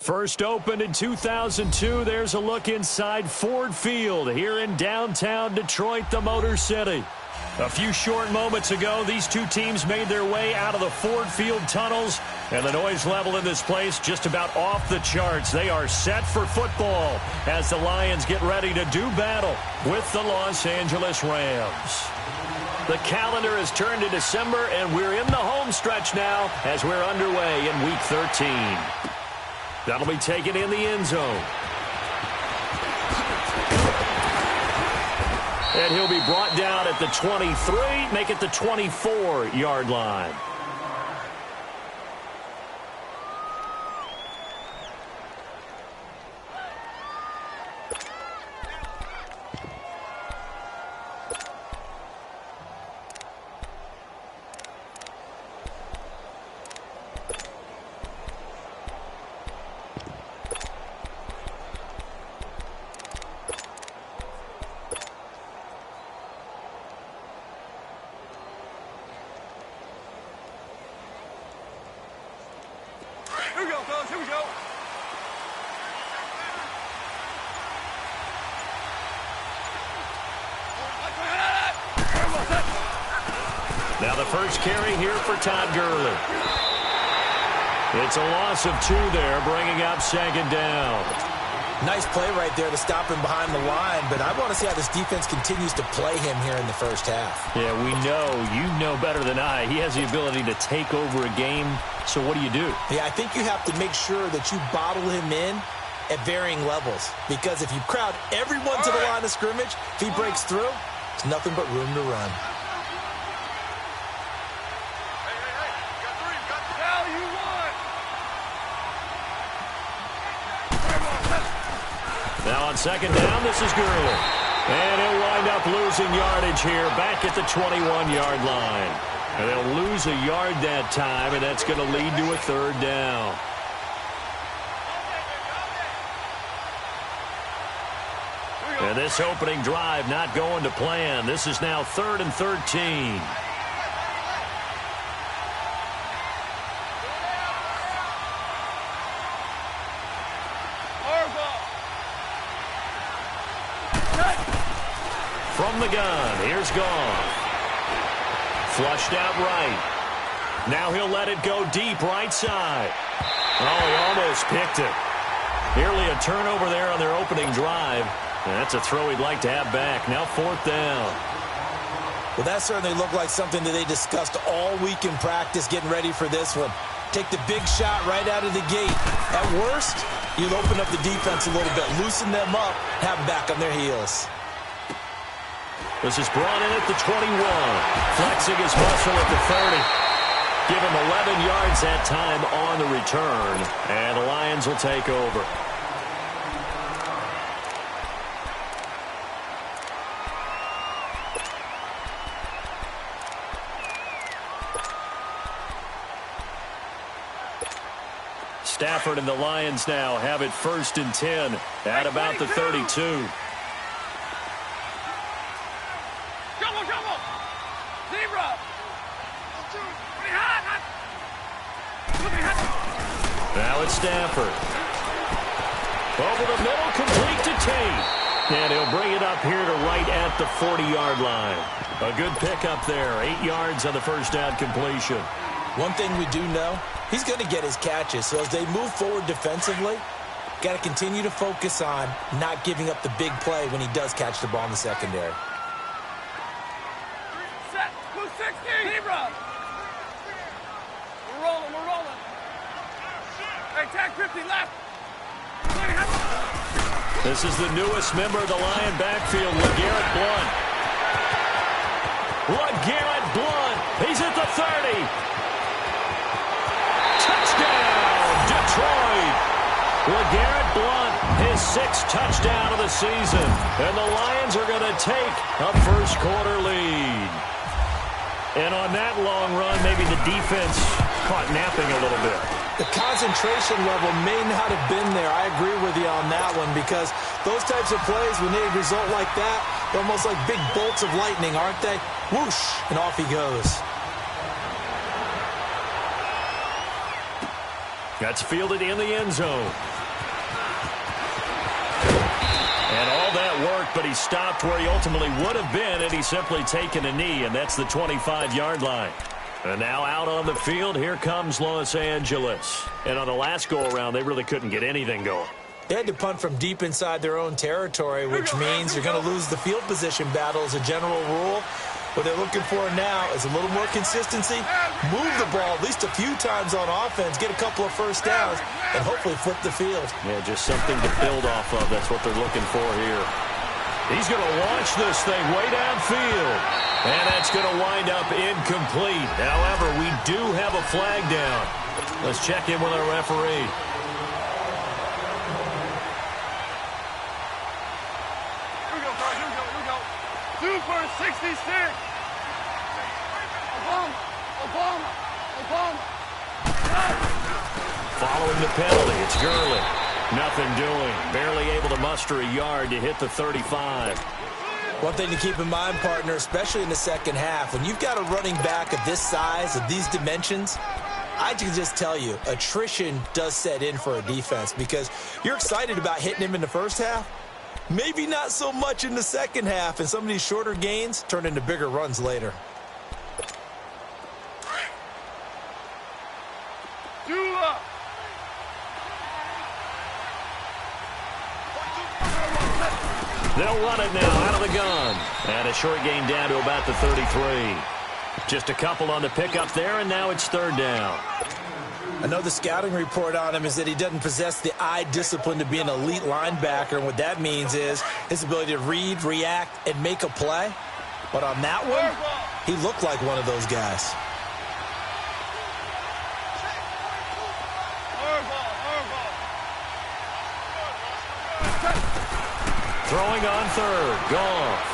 First opened in 2002, there's a look inside Ford Field here in downtown Detroit, the Motor City. A few short moments ago, these two teams made their way out of the Ford Field tunnels, and the noise level in this place just about off the charts. They are set for football as the Lions get ready to do battle with the Los Angeles Rams. The calendar has turned to December, and we're in the home stretch now as we're underway in Week 13. That'll be taken in the end zone. And he'll be brought down at the 23, make it the 24-yard line. Here we go. Now the first carry here for Todd Gurley. It's a loss of 2 there, bringing up second down. Nice play right there to stop him behind the line, but I want to see how this defense continues to play him here in the first half. Yeah, we know. You know better than I. He has the ability to take over a game, so what do you do? Yeah, I think you have to make sure that you bottle him in at varying levels, because if you crowd everyone to the line of scrimmage, if he breaks through, there's nothing but room to run. Now on second down, this is Gurley. And he'll wind up losing yardage here back at the 21-yard line. And they'll lose a yard that time, and that's going to lead to a third down. And this opening drive not going to plan. This is now 3rd and 13. From the gun, here's Goff. Flushed out right. Now he'll let it go deep right side. Oh, he almost picked it. Nearly a turnover there on their opening drive. And that's a throw he'd like to have back. Now 4th down. Well, that certainly looked like something that they discussed all week in practice getting ready for this one. Take the big shot right out of the gate. At worst, you'll open up the defense a little bit, loosen them up, have them back on their heels. This is brought in at the 21. Flexing his muscle at the 30. Give him 11 yards that time on the return. And the Lions will take over. Stafford and the Lions now have it 1st and 10 at about the 32. Now it's Stafford. Over the middle, complete to Tate. And he'll bring it up here to right at the 40-yard line. A good pickup there. 8 yards on the first down completion. One thing we do know, he's going to get his catches. So as they move forward defensively, got to continue to focus on not giving up the big play when he does catch the ball in the secondary. Set. Move 60. Zebra. We're rolling. Hey, tag 50 left. This is the newest member of the Lion backfield, LeGarrette Blount. LeGarrette Blount. He's at the 30. Touchdown, Detroit. LeGarrette Blount, his 6th touchdown of the season. And the Lions are going to take a first-quarter lead. And on that long run, maybe the defense caught napping a little bit. The concentration level may not have been there. I agree with you on that one, because those types of plays, when they result like that, they're almost like big bolts of lightning, aren't they? Whoosh, and off he goes. That's fielded in the end zone. but he stopped where he ultimately would have been had he simply taken a knee, and that's the 25-yard line. And now out on the field, here comes Los Angeles. And on the last go-around, they really couldn't get anything going. They had to punt from deep inside their own territory, which means you're going to lose the field position battle as a general rule. What they're looking for now is a little more consistency, move the ball at least a few times on offense, get a couple of first downs, and hopefully flip the field. Yeah, just something to build off of. That's what they're looking for here. He's going to launch this thing way downfield. And that's going to wind up incomplete. However, we do have a flag down. Let's check in with our referee. Here we go, guys. Here we go. Super 66. Obama. Following the penalty, it's Gurley. Nothing doing. Barely able to muster a yard to hit the 35. One thing to keep in mind, partner, especially in the second half, when you've got a running back of this size, of these dimensions, I can just tell you, attrition does set in for a defense because you're excited about hitting him in the first half. Maybe not so much in the second half, and some of these shorter gains turn into bigger runs later. They'll run it now out of the gun. And a short gain down to about the 33. Just a couple on the pickup there, and now it's third down. I know the scouting report on him is that he doesn't possess the eye discipline to be an elite linebacker, and what that means is his ability to read, react, and make a play. But on that one, he looked like one of those guys. Throwing on third. Goff.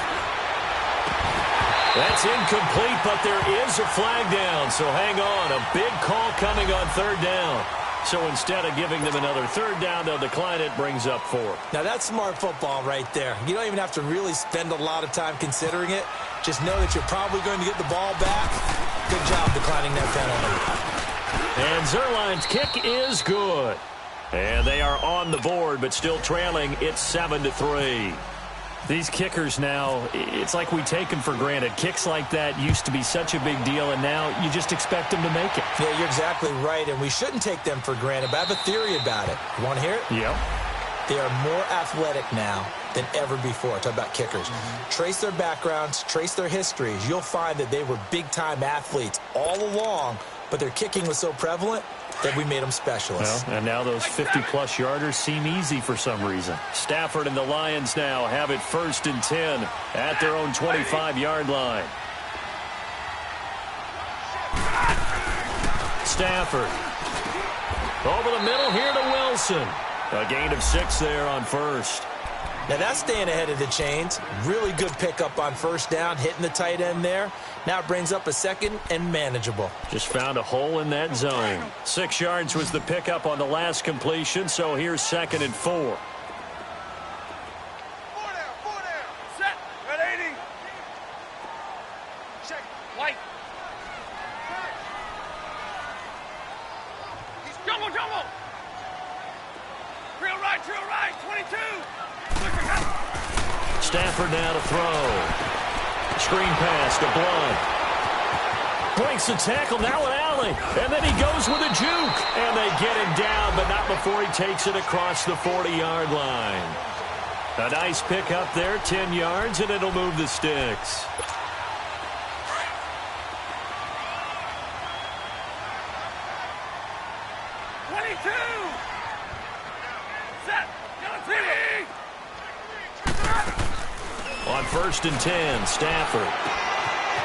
That's incomplete, but there is a flag down, so hang on. A big call coming on third down. So instead of giving them another third down, they'll decline it, brings up 4. Now, that's smart football right there. You don't even have to really spend a lot of time considering it. Just know that you're probably going to get the ball back. Good job declining that penalty. And Zerline's kick is good. And they are on the board, but still trailing. It's 7-3. These kickers now, it's like we take them for granted. Kicks like that used to be such a big deal, and now you just expect them to make it. Yeah, you're exactly right, and we shouldn't take them for granted, but I have a theory about it. You want to hear it? Yep. They are more athletic now than ever before. Talk about kickers. Trace their backgrounds, trace their histories. You'll find that they were big-time athletes all along, but their kicking was so prevalent that we made them specialists. Well, and now those 50-plus yarders seem easy for some reason. Stafford and the Lions now have it 1st and 10 at their own 25-yard line. Stafford. Over the middle here to Wilson. A gain of 6 there on first. Now that's staying ahead of the chains. Really good pickup on first down, hitting the tight end there. Now it brings up a second and manageable. Just found a hole in that zone. 6 yards was the pickup on the last completion, so here's 2nd and 4. 4 down. Set. Red 80. Check. White. Jumbo. Trail right. 22. Stafford now to throw. Screen pass to Blunt. Breaks the tackle, now an alley. And then he goes with a juke. And they get him down, but not before he takes it across the 40-yard line. A nice pick up there, 10 yards, and it'll move the sticks. On 1st and 10, Stafford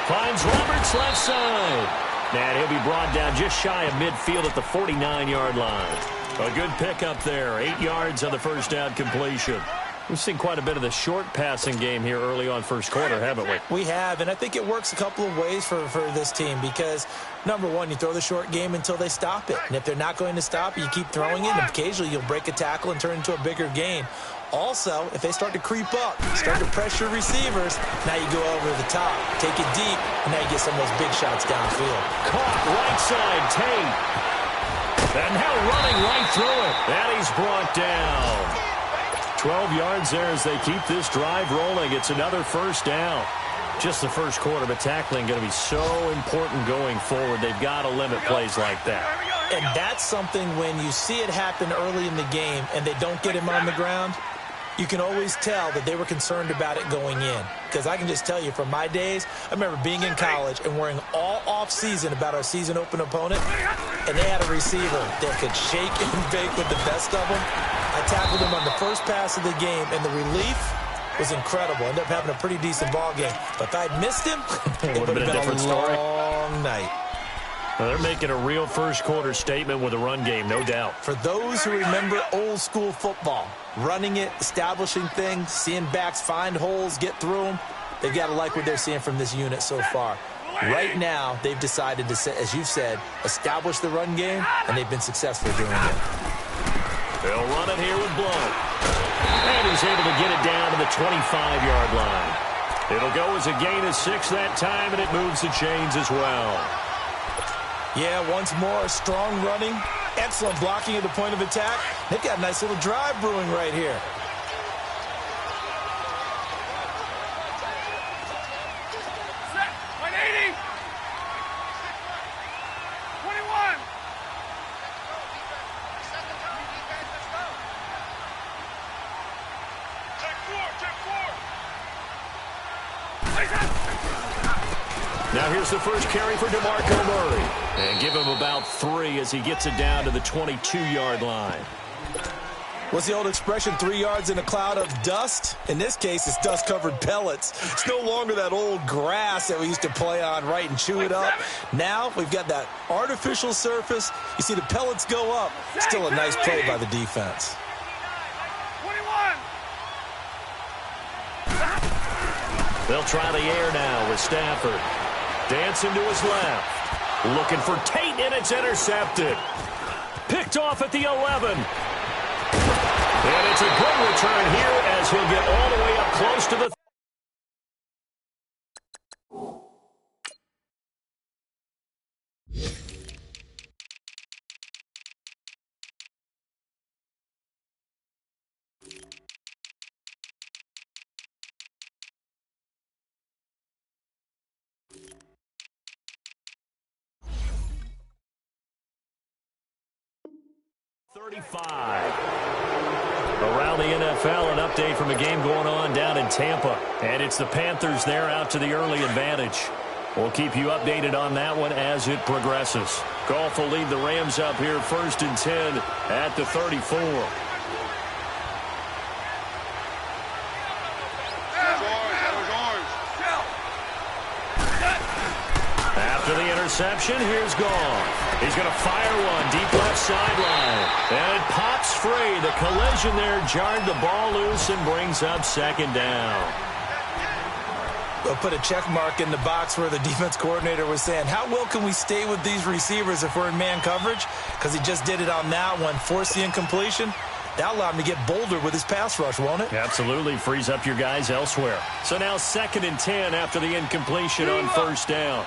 finds Roberts left side. And he'll be brought down just shy of midfield at the 49-yard line. A good pickup there, 8 yards on the first down completion. We've seen quite a bit of the short passing game here early on first quarter, haven't we? We have, and I think it works a couple of ways for this team because, number one, you throw the short game until they stop it. And if they're not going to stop it, you keep throwing it, and occasionally you'll break a tackle and turn into a bigger gain. Also, if they start to creep up, start to pressure receivers, now you go over the top, take it deep, and now you get some of those big shots downfield. Caught right side, Tate. And now running right through it. And he's brought down. 12 yards there as they keep this drive rolling. It's another first down. Just the first quarter, but tackling going to be so important going forward. They've got to limit plays like that. And that's something when you see it happen early in the game and they don't get him on the ground, you can always tell that they were concerned about it going in. Because I can just tell you from my days, I remember being in college and worrying all off-season about our season open opponent, and they had a receiver that could shake and bake with the best of them. I tackled him on the first pass of the game, and the relief was incredible. Ended up having a pretty decent ball game. But if I'd missed him, it would have been a different long night. Well, they're making a real first-quarter statement with a run game, no doubt. For those who remember old-school football, running it, establishing things, seeing backs find holes, get through them, they've got to like what they're seeing from this unit so far. Right now, they've decided to, as you've said, establish the run game, and they've been successful doing it. They'll run it here with Blow. And he's able to get it down to the 25-yard line. It'll go as a gain of 6 that time, and it moves the chains as well. Yeah, once more, strong running, excellent blocking at the point of attack. They've got a nice little drive brewing right here. Set. 180. 21. Check 4. Now here's the first carry for DeMarco Murray. And give him about 3 as he gets it down to the 22-yard line. What's the old expression, 3 yards in a cloud of dust? In this case, it's dust-covered pellets. It's no longer that old grass that we used to play on, right, and chew it up. Now we've got that artificial surface. You see the pellets go up. Still a nice play by the defense. 21. They'll try the air now with Stafford. Dancing to his left. Looking for Tate, and it's intercepted. Picked off at the 11. And it's a good return here as he'll get all the way up close to the 35. Around the NFL, an update from a game going on down in Tampa. And it's the Panthers there out to the early advantage. We'll keep you updated on that one as it progresses. Goff will lead the Rams up here 1st and 10 at the 34. After the interception, here's Goff. He's going to fire one deep left sideline. And it pops free. The collision there jarred the ball loose and brings up 2nd down. We'll put a check mark in the box where the defense coordinator was saying, how well can we stay with these receivers if we're in man coverage? Because he just did it on that one, forced the incompletion. That'll allow him to get bolder with his pass rush, won't it? Absolutely. Frees up your guys elsewhere. So now 2nd and 10 after the incompletion on 1st down.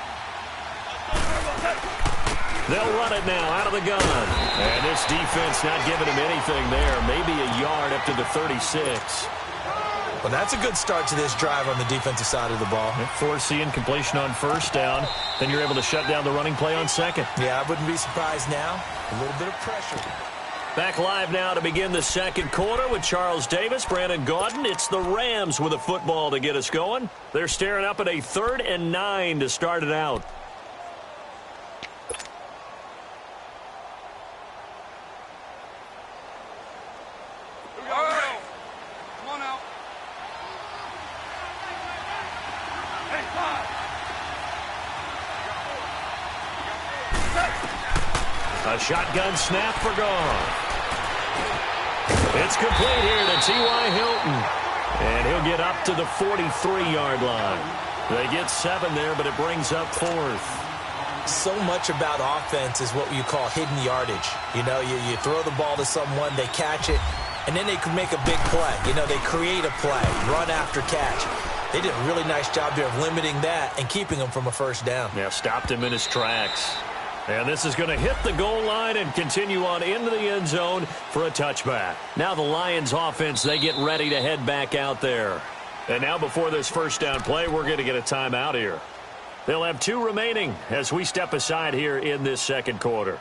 They'll run it now out of the gun. And this defense not giving him anything there. Maybe a yard up to the 36. Well, that's a good start to this drive on the defensive side of the ball. Force the incompletion on 1st down. Then you're able to shut down the running play on 2nd. Yeah, I wouldn't be surprised now. A little bit of pressure. Back live now to begin the 2nd quarter with Charles Davis, Brandon Gaudin. It's the Rams with a football to get us going. They're staring up at a 3rd and 9 to start it out. A shotgun snap for Goff. It's complete here to T.Y. Hilton. And he'll get up to the 43-yard line. They get 7 there, but it brings up 4th. So much about offense is what you call hidden yardage. You know, you throw the ball to someone, they catch it, and then they can make a big play. You know, they create a play, run after catch. They did a really nice job here of limiting that and keeping him from a 1st down. Yeah, stopped him in his tracks. And this is going to hit the goal line and continue on into the end zone for a touchback. Now the Lions offense, they get ready to head back out there. And now before this first down play, we're going to get a timeout here. They'll have 2 remaining as we step aside here in this second quarter.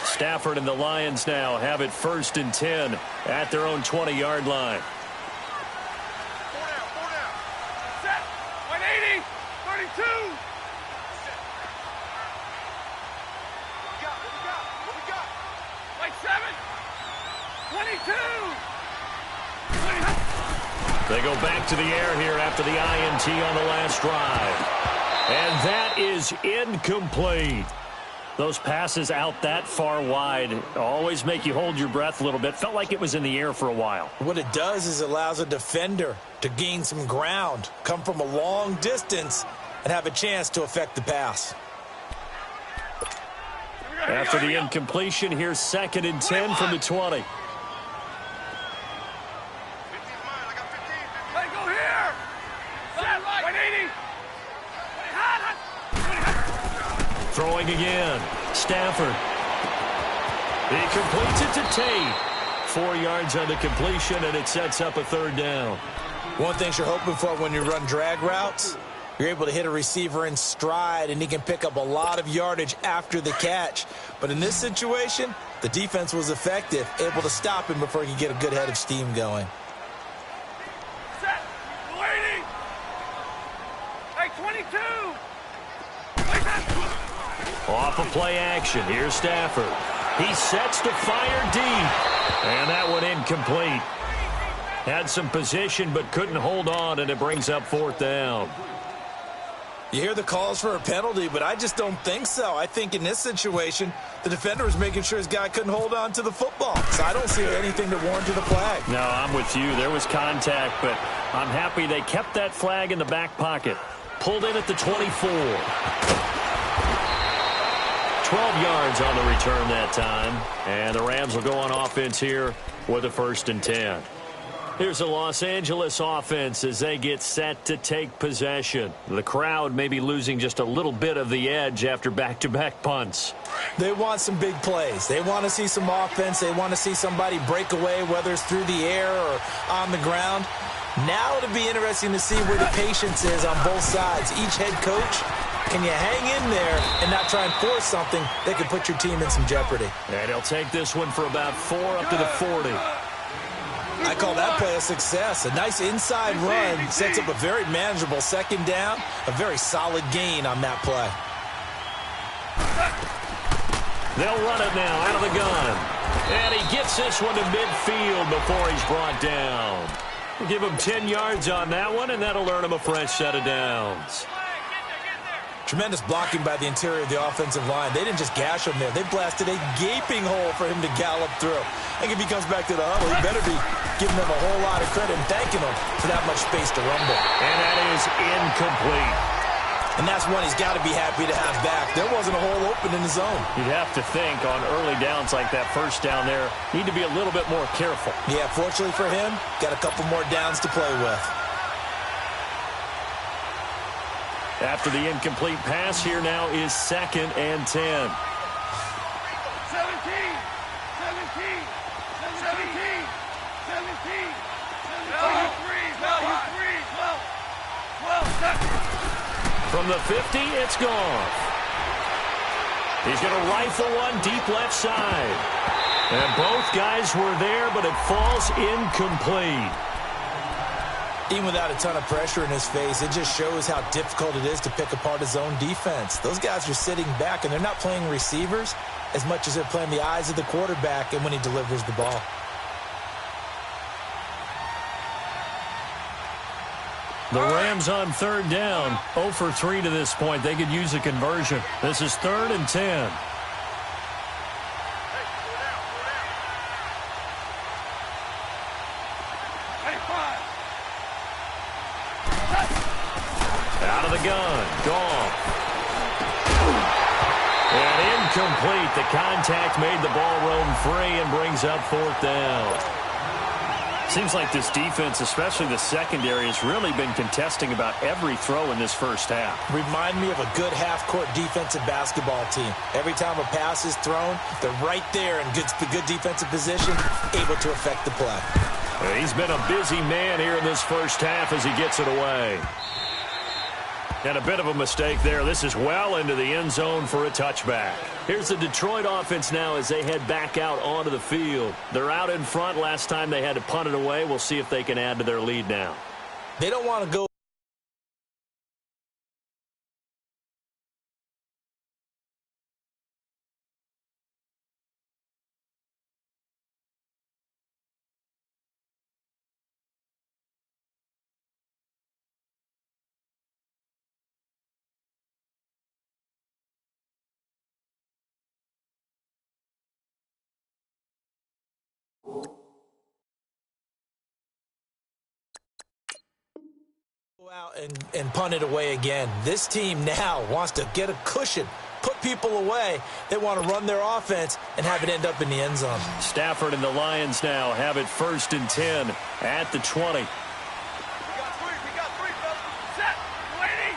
Stafford and the Lions now have it 1st and 10 at their own 20-yard line. 4 down. Set. 180. 32. What we got? Like 7. 22. They go back to the air here after the INT on the last drive. And that is incomplete. Those passes out that far wide always make you hold your breath a little bit. Felt like it was in the air for a while. What it does is it allows a defender to gain some ground, come from a long distance, and have a chance to affect the pass. After the incompletion, here's 2nd and 10 from the 20. Let go here. Set. 180. Throwing again. Stafford. He completes it to Tate. 4 yards on the completion, and it sets up a 3rd down. One thing you're hoping for when you run drag routes, you're able to hit a receiver in stride, and he can pick up a lot of yardage after the catch. But in this situation, the defense was effective, able to stop him before he could get a good head of steam going. Set. Waiting. Like 22. Off of play action. Here's Stafford. He sets to fire deep. And that one incomplete. Had some position but couldn't hold on, and it brings up 4th down. You hear the calls for a penalty, but I just don't think so. I think in this situation, the defender was making sure his guy couldn't hold on to the football. So I don't see anything to warrant the flag. No, I'm with you. There was contact, but I'm happy they kept that flag in the back pocket. Pulled in at the 24. 12 yards on the return that time. And the Rams will go on offense here with a 1st and 10. Here's the Los Angeles offense as they get set to take possession. The crowd may be losing just a little bit of the edge after back-to-back punts. They want some big plays. They want to see some offense. They want to see somebody break away, whether it's through the air or on the ground. Now it'll be interesting to see where the patience is on both sides. Each head coach, can you hang in there and not try and force something that could put your team in some jeopardy? And he'll take this one for about 4 up to the 40. I call that play a success. A nice inside run sets up a very manageable 2nd down. A very solid gain on that play. They'll run it now out of the gun. And he gets this one to midfield before he's brought down. We'll give him 10 yards on that one, and that'll earn him a fresh set of downs. Tremendous blocking by the interior of the offensive line. They didn't just gash him there. They blasted a gaping hole for him to gallop through. I think if he comes back to the huddle, he better be giving them a whole lot of credit and thanking them for that much space to rumble. And that is incomplete. And that's one he's got to be happy to have back. There wasn't a hole open in the zone. You'd have to think on early downs like that 1st down there, need to be a little bit more careful. Yeah, fortunately for him, got a couple more downs to play with. After the incomplete pass, here now is 2nd and 10. 17. 17. 17. 17. No, you freeze. No, you freeze. 12. 12. From the 50, it's gone. He's going to rifle one deep left side. And both guys were there, but it falls incomplete. Even without a ton of pressure in his face, it just shows how difficult it is to pick apart his own defense. Those guys are sitting back, and they're not playing receivers as much as they're playing the eyes of the quarterback and when he delivers the ball. The Rams on 3rd down, 0 for 3 to this point. They could use a conversion. This is 3rd and 10. Out of the gun, Goff. Incomplete. The contact made the ball roam free and brings up 4th down. Seems like this defense, especially the secondary, has really been contesting about every throw in this first half. Remind me of a good half-court defensive basketball team. Every time a pass is thrown, they're right there in good defensive position, able to affect the play. He's been a busy man here in this first half as he gets it away. And a bit of a mistake there. This is well into the end zone for a touchback. Here's the Detroit offense now as they head back out onto the field. They're out in front. Last time they had to punt it away. We'll see if they can add to their lead now. They don't want to go. Out and punt it away again. This team now wants to get a cushion, put people away. They want to run their offense and have it end up in the end zone. Stafford and the Lions now have it 1st and 10 at the 20. We got three, fellas. Set. Lady.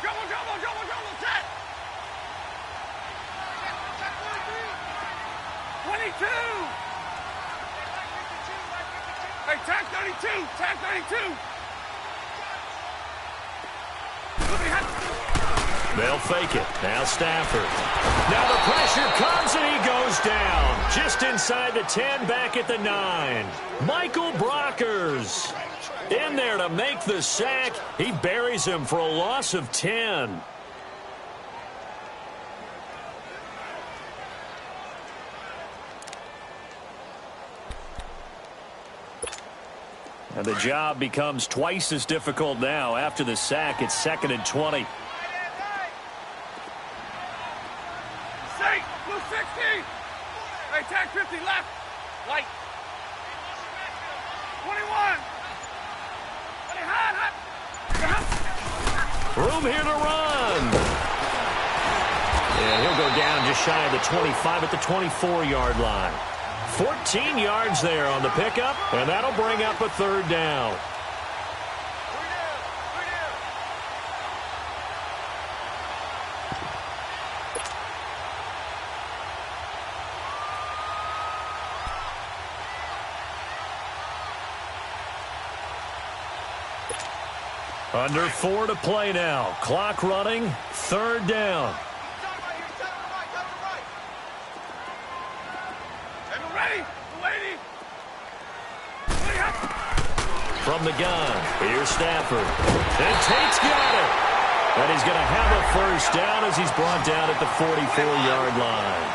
Double, set. 22. Hey, tag 32. They'll fake it. Now Stafford. Now the pressure comes and he goes down. Just inside the 10, back at the 9. Michael Brockers in there to make the sack. He buries him for a loss of 10. And the job becomes twice as difficult now. After the sack, it's 2nd and 20. Blue 60. Hey, tag 50 left. Light. 21. Room here to run. And he'll go down just shy of the 25 at the 24-yard line. 14 yards there on the pickup, and that'll bring up a 3rd down. Under 4 to play now. Clock running. 3rd down. From the gun, here's Stafford. And Tate's got it. And he's going to have a 1st down as he's brought down at the 44-yard line.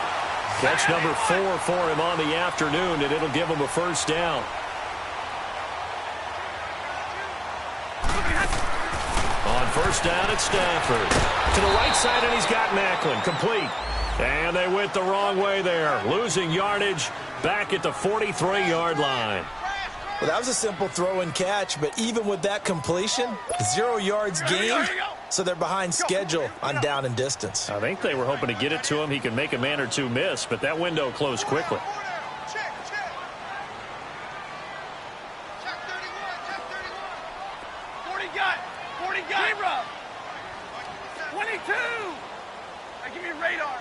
Catch number 4 for him on the afternoon, and it'll give him a 1st down. On 1st down, it's Stafford. To the right side, and he's got Macklin. Complete. And they went the wrong way there. Losing yardage back at the 43-yard line. Well, that was a simple throw and catch, but even with that completion, 0 yards gained, so they're behind schedule on down and distance. I think they were hoping to get it to him. He could make a man or two miss, but that window closed quickly. Check 31. 40 got. 22. Hey, give me radar.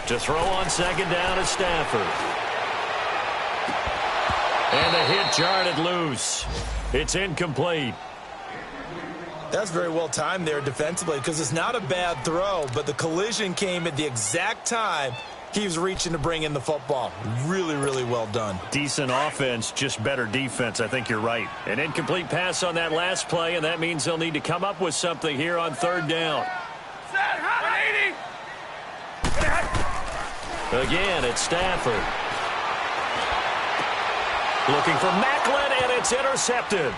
To throw on 2nd down is Stafford. And the hit jarred loose. It's incomplete. That's very well timed there defensively because it's not a bad throw, but the collision came at the exact time he was reaching to bring in the football. Really, really well done. Decent offense, just better defense. I think you're right. An incomplete pass on that last play, and that means they'll need to come up with something here on 3rd down. Set, 180. Again, it's Stafford. Looking for Macklin, and it's intercepted.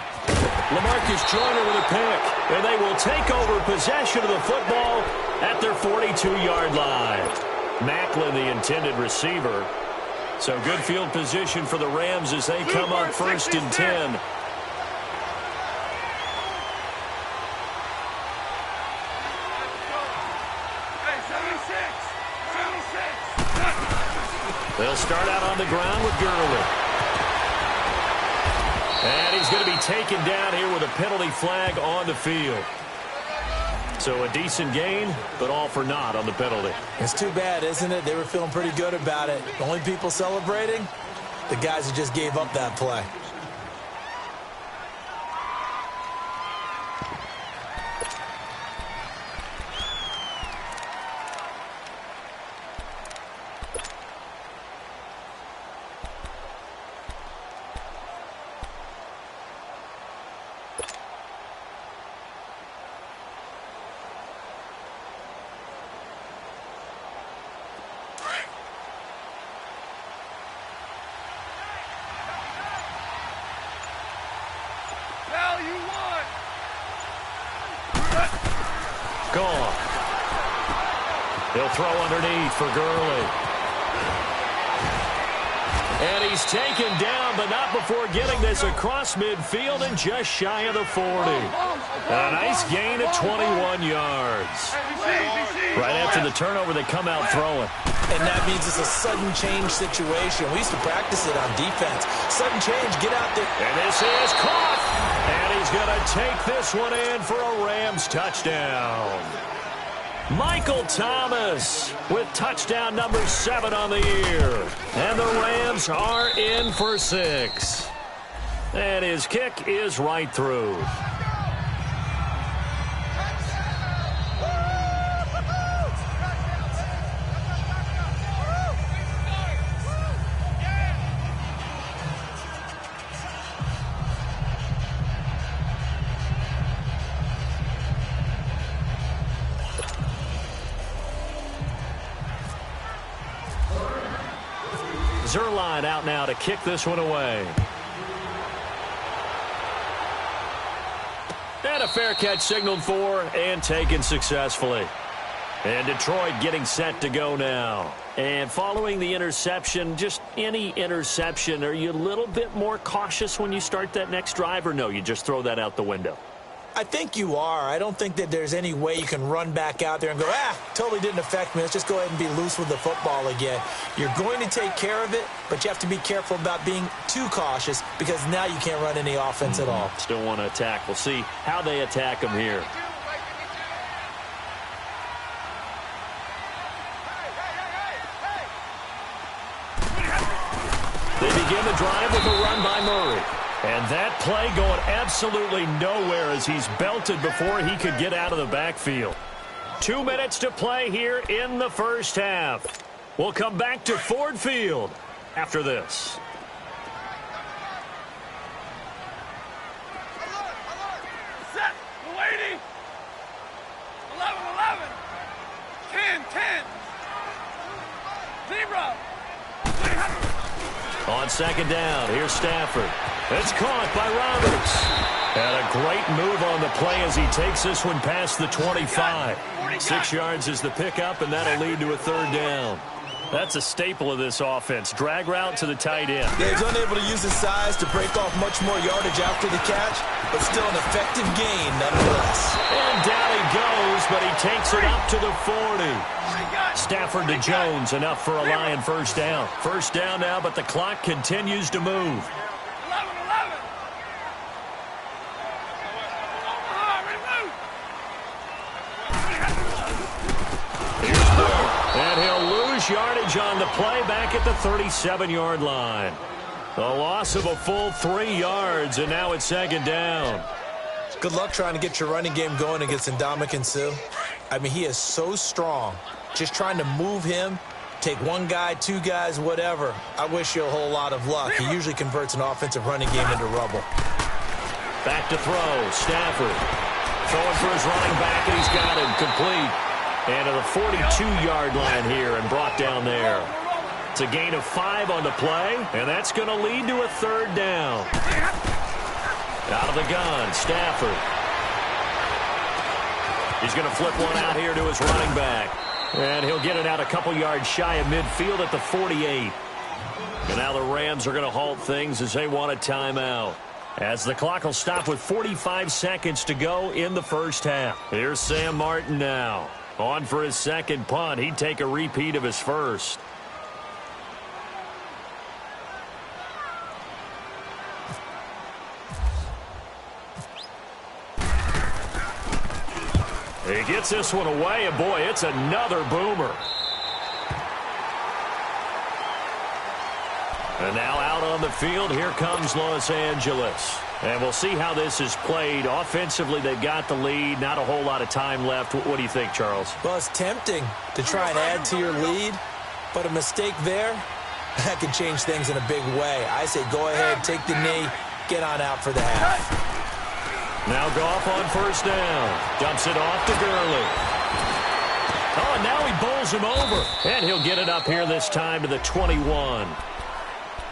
LaMarcus Joyner with a pick, and they will take over possession of the football at their 42-yard line. Macklin, the intended receiver. So good field position for the Rams as they come up 1st and 10. They'll start out on the ground with Gurley. And he's going to be taken down here with a penalty flag on the field. So a decent gain, but all for naught on the penalty. It's too bad, isn't it? They were feeling pretty good about it. The only people celebrating, the guys who just gave up that play. Gone. He'll throw underneath for Gurley. And he's taken down, but not before getting this across midfield and just shy of the 40. A nice gain of 21 yards. Right after the turnover, they come out throwing. And that means it's a sudden change situation. We used to practice it on defense. Sudden change, get out there. And this is caught. And he's going to take this one in for a Rams touchdown. Michael Thomas with touchdown number 7 on the year. And the Rams are in for 6. And his kick is right through. Zerline out now to kick this one away. And a fair catch signaled for and taken successfully. And Detroit getting set to go now. And following the interception, just any interception, are you a little bit more cautious when you start that next drive, or no, you just throw that out the window? I think you are. I don't think that there's any way you can run back out there and go, totally didn't affect me. Let's just go ahead and be loose with the football again. You're going to take care of it, but you have to be careful about being too cautious because now you can't run any offense at all. Still want to attack. We'll see how they attack him here. They begin the drive with a run by Murray. And that play going absolutely nowhere as he's belted before he could get out of the backfield. 2 minutes to play here in the first half. We'll come back to Ford Field after this. Set. 80. 11. 10. 0. On second down, here's Stafford. It's caught by Roberts. And a great move on the play as he takes this one past the 25. 6 yards is the pickup, and that'll lead to a third down. That's a staple of this offense. Drag route to the tight end. Yeah, he's unable to use his size to break off much more yardage after the catch, but still an effective gain nonetheless. And down he goes, but he takes it up to the 40. Stafford to Jones, enough for a Lion first down. First down now, but the clock continues to move. 11. And he'll lose yardage on the play back at the 37-yard line. A loss of a full 3 yards, and now it's second down. Good luck trying to get your running game going against Ndamukong Suh. I mean, he is so strong. Just trying to move him, take one guy, 2 guys, whatever. I wish you a whole lot of luck. He usually converts an offensive running game into rubble. Back to throw, Stafford. Throwing for his running back, and he's got him complete. And to the 42-yard line here and brought down there. It's a gain of 5 on the play, and that's going to lead to a third down. Out of the gun, Stafford. He's going to flip one out here to his running back. And he'll get it out a couple yards shy of midfield at the 48. And now the Rams are going to halt things as they want a timeout. As the clock will stop with 45 seconds to go in the first half. Here's Sam Martin now. On for his second punt. He'd take a repeat of his first. He gets this one away, and boy, it's another boomer. And now out on the field, here comes Los Angeles. And we'll see how this is played. Offensively, they've got the lead. Not a whole lot of time left. What do you think, Charles? Well, it's tempting to try and add to your lead, but a mistake there, that can change things in a big way. I say go ahead, take the knee, get on out for the half. Now Goff on first down. Dumps it off to Gurley. Oh, and now he bowls him over. And he'll get it up here this time to the 21.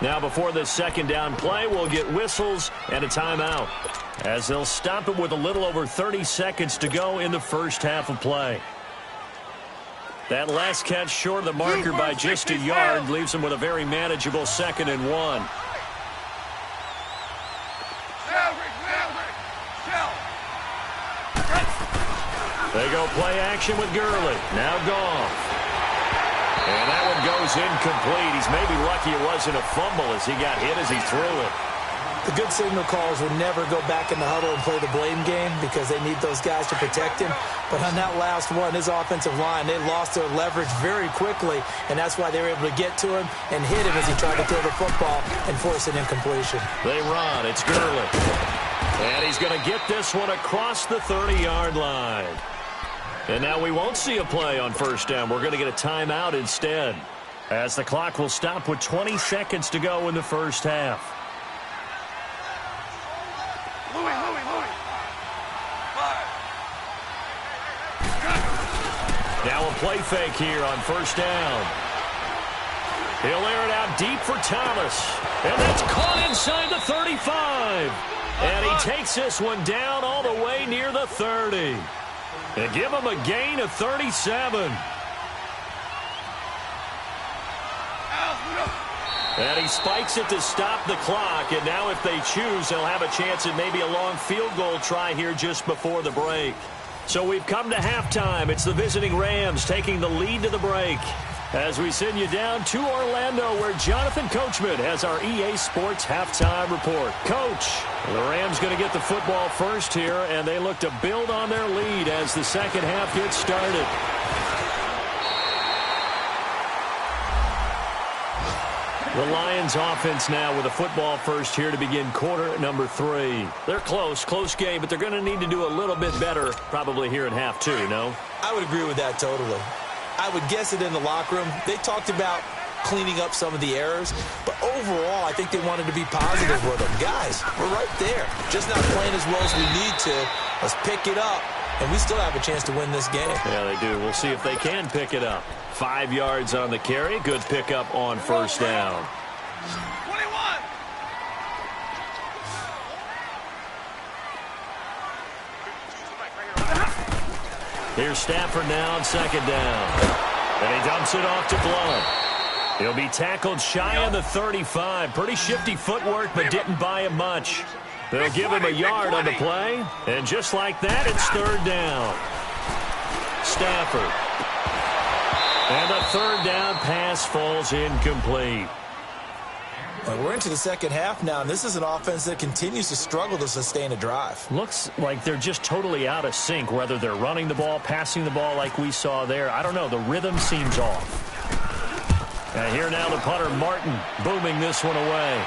Now before this second down play, we'll get whistles and a timeout, as they'll stop it with a little over 30 seconds to go in the first half of play. That last catch short of the marker by just a yard leaves them with a very manageable 2nd and 1. They go play action with Gurley. Now Goff. And that one goes incomplete. He's maybe lucky it wasn't a fumble as he got hit as he threw it. The good signal callers would never go back in the huddle and play the blame game because they need those guys to protect him. But on that last one, his offensive line, they lost their leverage very quickly, and that's why they were able to get to him and hit him as he tried to throw the football and force an incompletion. They run. It's Gurley. And he's going to get this one across the 30-yard line. And now we won't see a play on first down. We're going to get a timeout instead, as the clock will stop with 20 seconds to go in the first half. Louis. Now a play fake here on first down. He'll air it out deep for Thomas. And that's caught inside the 35. And he takes this one down all the way near the 30. And give him a gain of 37. And he spikes it to stop the clock. And now if they choose, they'll have a chance at maybe a long field goal try here just before the break. So we've come to halftime. It's the visiting Rams taking the lead to the break, as we send you down to Orlando, where Jonathan Coachman has our EA Sports halftime report. Coach, the Rams going to get the football first here, and they look to build on their lead as the second half gets started. The Lions offense now with a football first here to begin quarter number 3. They're close game, but they're going to need to do a little bit better probably here in half 2, no? I would agree with that totally. I would guess it in the locker room. They talked about cleaning up some of the errors, but overall, I think they wanted to be positive with them. Guys, we're right there. Just not playing as well as we need to. Let's pick it up, and we still have a chance to win this game. Yeah, they do. We'll see if they can pick it up. 5 yards on the carry. Good pickup on first down. 21. Here's Stafford now on second down. And he dumps it off to Blount. He'll be tackled shy of the 35. Pretty shifty footwork, but didn't buy him much. They'll give him a yard on the play. And just like that, it's third down. Stafford. And the third down pass falls incomplete. And we're into the second half now, and this is an offense that continues to struggle to sustain a drive. Looks like they're just totally out of sync, whether they're running the ball, passing the ball like we saw there. I don't know. The rhythm seems off. And here now the punter, Martin, booming this one away.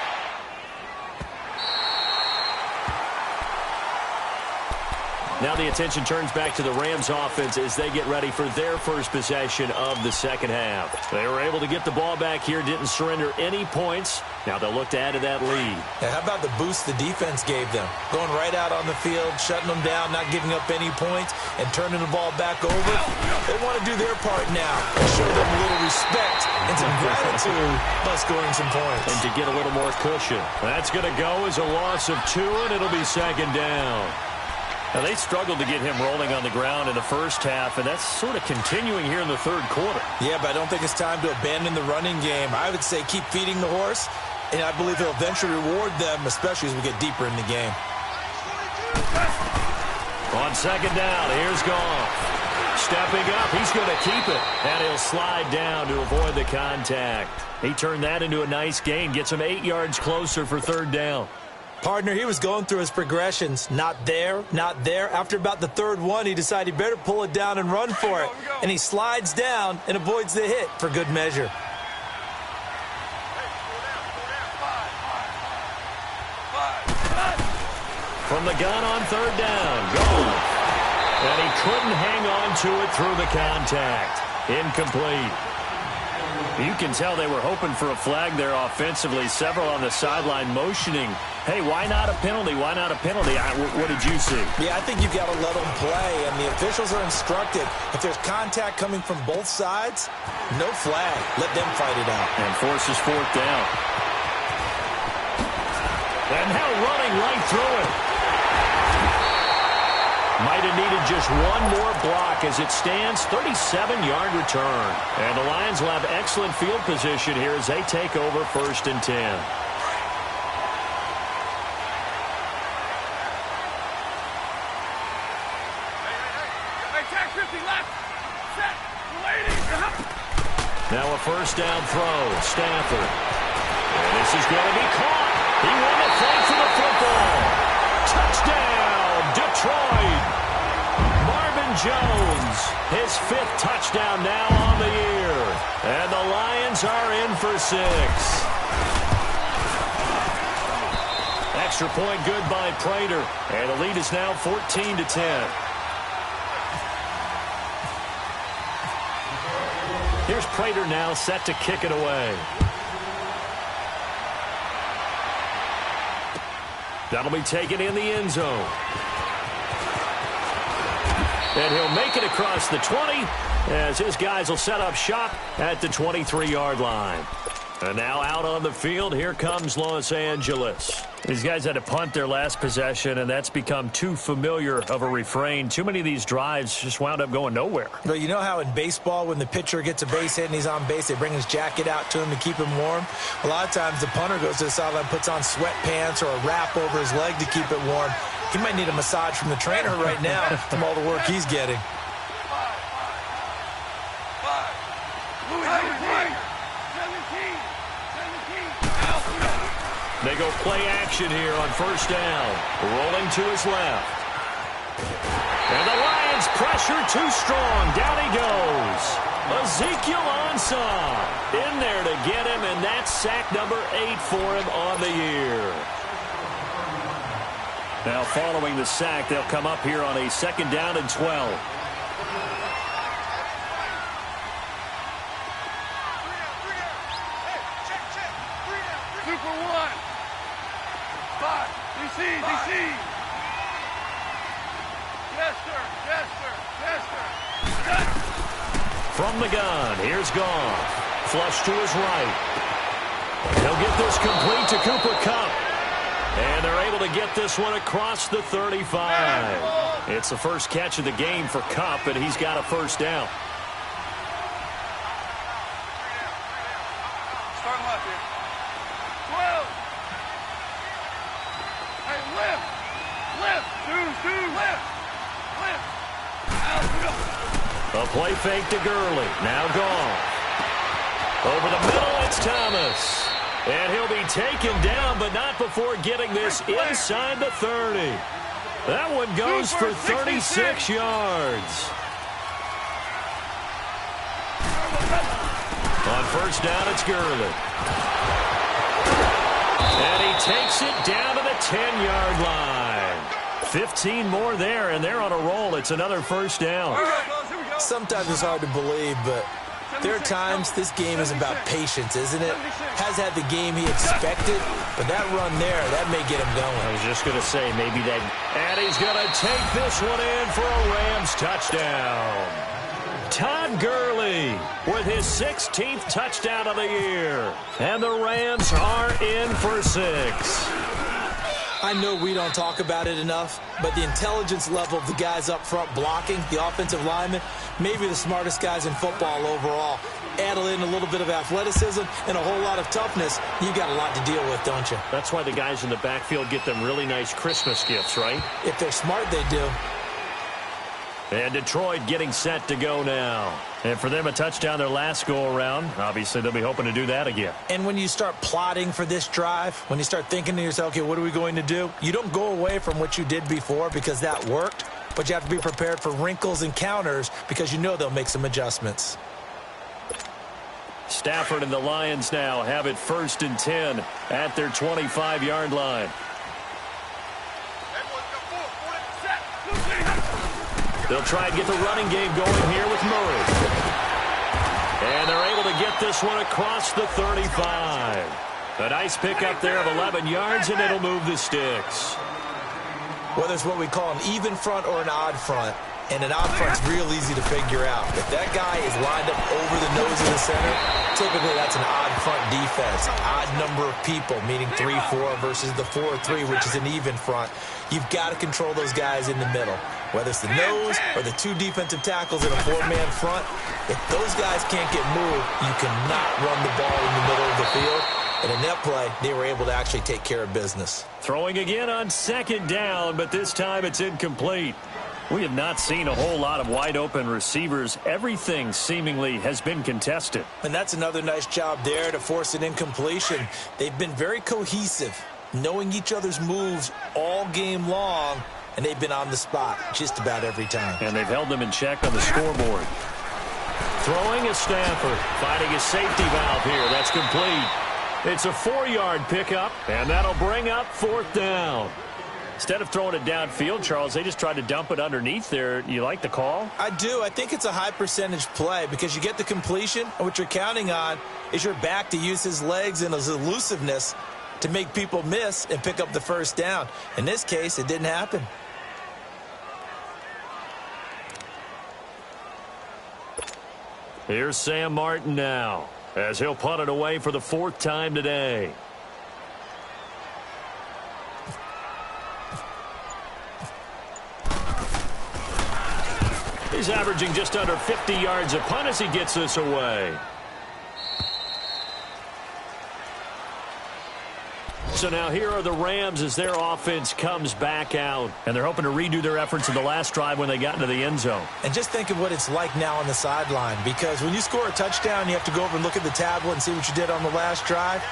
Now the attention turns back to the Rams offense as they get ready for their first possession of the second half. They were able to get the ball back here, didn't surrender any points. Now they'll look to add to that lead. Now, how about the boost the defense gave them? Going right out on the field, shutting them down, not giving up any points, and turning the ball back over. They want to do their part now and show them a little respect and some gratitude by scoring some points. And to get a little more cushion. That's going to go as a loss of 2, and it'll be second down. Now, they struggled to get him rolling on the ground in the first half, and that's sort of continuing here in the third quarter. Yeah, but I don't think it's time to abandon the running game. I would say keep feeding the horse, and I believe he'll eventually reward them, especially as we get deeper in the game. On second down, here's Goff. Stepping up, he's going to keep it, and he'll slide down to avoid the contact. He turned that into a nice gain, gets him 8 yards closer for third down. Partner, he was going through his progressions. Not there, not there. After about the third one, he decided he better pull it down and run for it. And he slides down and avoids the hit for good measure. From the gun on third down, gone. And he couldn't hang on to it through the contact. Incomplete. You can tell they were hoping for a flag there offensively. Several on the sideline motioning, hey, why not a penalty? Why not a penalty? What did you see? Yeah, I think you've got to let them play, and the officials are instructed. If there's contact coming from both sides, no flag. Let them fight it out. And forces fourth down. And now running right through it. Might have needed just one more block as it stands, 37-yard return. And the Lions will have excellent field position here as they take over first and 10. Now a first down throw, Stafford. And this is going to be caught. He won the fight for the football. Touchdown, Detroit. Marvin Jones, his 5th touchdown now on the year. And the Lions are in for 6. Extra point good by Prater. And the lead is now 14-10. Here's Prater now set to kick it away. That'll be taken in the end zone. And he'll make it across the 20 as his guys will set up shop at the 23-yard line. And now out on the field, here comes Los Angeles. These guys had to punt their last possession, and that's become too familiar of a refrain. Too many of these drives just wound up going nowhere. But you know how in baseball, when the pitcher gets a base hit and he's on base, they bring his jacket out to him to keep him warm? A lot of times the punter goes to the sideline, puts on sweatpants or a wrap over his leg to keep it warm. He might need a massage from the trainer right now from all the work he's getting. They go play action here on first down. Rolling to his left. And the Lions pressure too strong. Down he goes. Ezekiel Ansah in there to get him, and that's sack number 8 for him on the year. Now following the sack, they'll come up here on a 2nd down and 12. From the gun, here's Goff. Flush to his right. He'll get this complete to Cooper Kupp. And they're able to get this one across the 35. It's the first catch of the game for Kupp, and he's got a first down. Start left here. 12. Hey, lift. Lift. A play fake to Gurley. Now Goff. Over the middle, it's Thomas. And he'll be taken down, but not before getting this inside the 30. That one goes for 36 yards. On first down, it's Gurley. And he takes it down to the 10-yard line. 15 more there, and they're on a roll. It's another first down. Sometimes it's hard to believe, but there are times this game is about patience, isn't it? Has had the game he expected, but that run there, that may get him going. I was just going to say, maybe that. And he's going to take this one in for a Rams touchdown. Todd Gurley with his 16th touchdown of the year. And the Rams are in for 6. I know we don't talk about it enough, but the intelligence level of the guys up front blocking, the offensive linemen, maybe the smartest guys in football overall. Add in a little bit of athleticism and a whole lot of toughness, you got a lot to deal with, don't you? That's why the guys in the backfield get them really nice Christmas gifts, right? If they're smart, they do. And Detroit getting set to go now. And for them, a touchdown their last go-around. Obviously, they'll be hoping to do that again. And when you start plotting for this drive, when you start thinking to yourself, okay, what are we going to do? You don't go away from what you did before because that worked, but you have to be prepared for wrinkles and counters because you know they'll make some adjustments. Stafford and the Lions now have it 1st and 10 at their 25-yard line. They'll try and get the running game going here with Murray. And they're able to get this one across the 35. A nice pickup there of 11 yards, and it'll move the sticks. Whether it's what we call an even front or an odd front, and an odd front's real easy to figure out. If that guy is lined up over the nose of the center, typically that's an odd front defense. Odd number of people, meaning 3-4 versus the 4-3, which is an even front. You've got to control those guys in the middle. Whether it's the nose or the 2 defensive tackles in a 4-man front, if those guys can't get moved, you cannot run the ball in the middle of the field. And in that play, they were able to actually take care of business. Throwing again on 2nd down, but this time it's incomplete. We have not seen a whole lot of wide-open receivers. Everything seemingly has been contested. And that's another nice job there to force an incompletion. They've been very cohesive, knowing each other's moves all game long, and they've been on the spot just about every time. And they've held them in check on the scoreboard. Throwing is Stafford, finding a safety valve here. That's complete. It's a 4-yard pickup, and that'll bring up 4th down. Instead of throwing it downfield, Charles, they just tried to dump it underneath there. You like the call? I do. I think it's a high-percentage play because you get the completion, and what you're counting on is your back to use his legs and his elusiveness to make people miss and pick up the 1st down. In this case, it didn't happen. Here's Sam Martin now, as he'll punt it away for the 4th time today. He's averaging just under 50 yards a punt as he gets this away. So now here are the Rams as their offense comes back out. And they're hoping to redo their efforts in the last drive when they got into the end zone. And just think of what it's like now on the sideline. Because when you score a touchdown, you have to go over and look at the tablet and see what you did on the last drive.